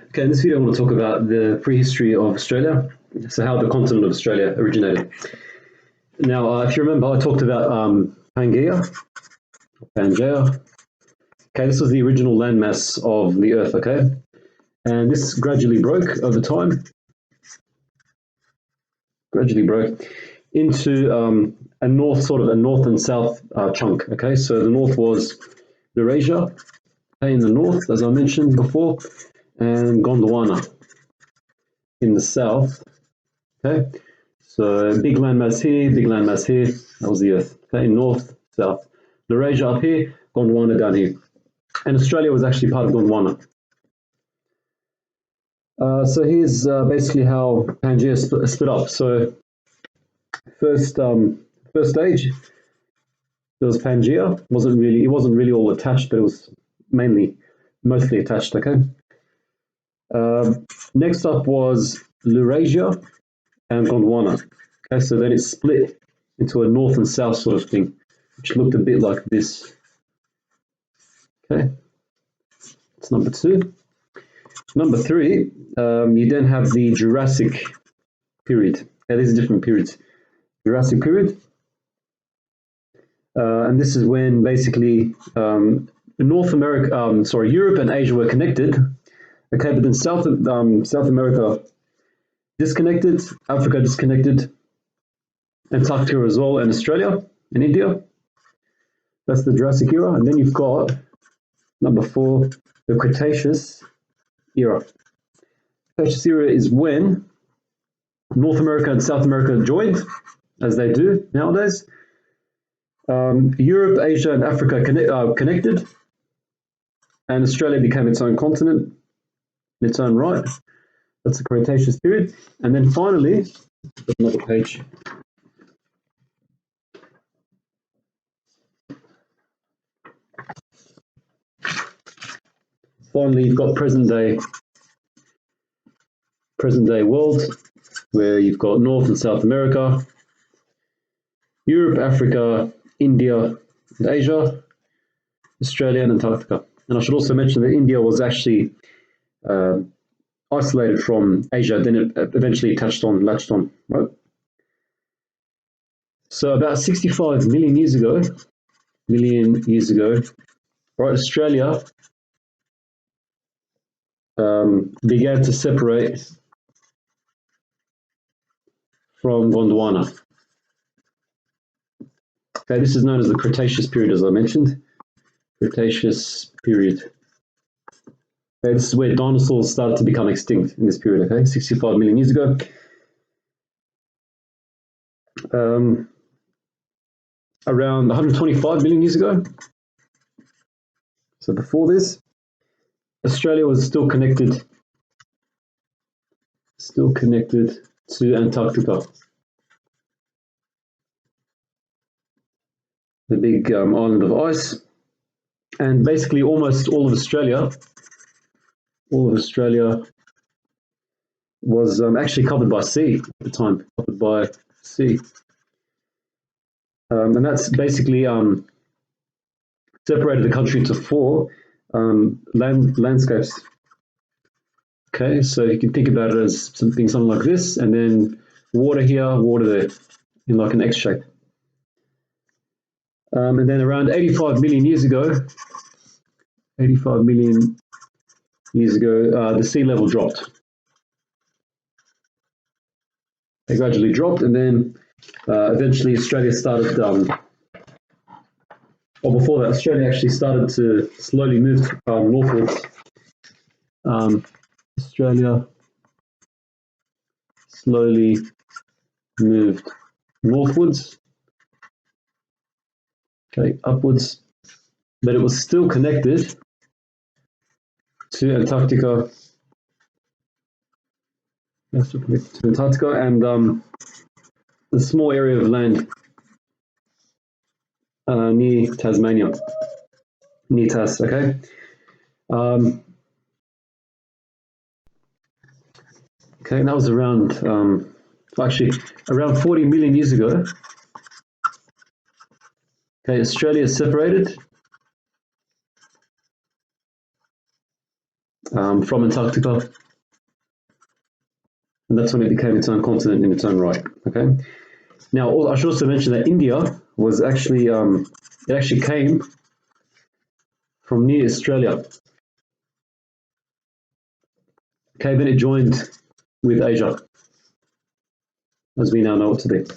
Okay, in this video I want to talk about the prehistory of Australia, so how the continent of Australia originated. Now, if you remember, I talked about Pangaea. Okay, this was the original landmass of the Earth, okay? And this gradually broke over time, into a north and south chunk, okay? So the north was Eurasia, okay, in the north, as I mentioned before, and Gondwana in the south, okay? So big landmass here, that was the Earth, okay? North, south. Eurasia up here, Gondwana down here. And Australia was actually part of Gondwana. So here's basically how Pangaea split up. So first stage, there was Pangaea. It wasn't really all attached, but it was mostly attached. Okay. Next up was Laurasia and Gondwana. Okay, so then it split into a north and south sort of thing, which looked a bit like this. Okay, that's number 2. Number 3, you then have the Jurassic period. Okay, these are different periods. Jurassic period, and this is when basically Europe and Asia were connected. Okay, but then South America disconnected, Africa disconnected, Antarctica as well, and Australia and India. That's the Jurassic era, and then you've got number 4, the Cretaceous era. Cretaceous era is when North America and South America joined, as they do nowadays. Europe, Asia, and Africa connected, and Australia became its own continent in its own right. That's the Cretaceous period. And then finally, another page. Finally, you've got present day world, where you've got North and South America, Europe, Africa, India, and Asia, Australia, and Antarctica. And I should also mention that India was actually isolated from Asia, then it eventually latched on, right? So about 65 million years ago, right, Australia began to separate from Gondwana. Okay, this is known as the Cretaceous period, as I mentioned. Cretaceous period. Okay, this is where dinosaurs started to become extinct in this period, okay, 65 million years ago. Around 125 million years ago. So before this, Australia was still connected to Antarctica, the big island of ice, and basically almost all of Australia was actually covered by sea at the time, and that's basically separated the country into 4 landscapes. Okay, so you can think about it as something like this, and then water here, water there, in like an X shape. And then around 85 million years ago, the sea level dropped. They gradually dropped, and then eventually Australia started, before that, Australia actually started to slowly move northwards. Australia slowly moved northwards, okay, upwards, but it was still connected to Antarctica. And a small area of land near Tasmania, near Tas, okay? Okay, and that was around, around 40 million years ago. Okay, Australia is separated. from Antarctica, and that's when it became its own continent in its own right. Okay. Now, I should also mention that India was actually it actually came from near Australia. Okay, then it joined with Asia, as we now know it to be. Okay,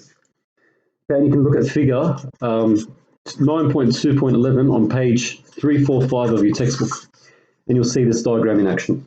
and you can look at figure 9.2.11 on page 345 of your textbook, and you'll see this diagram in action.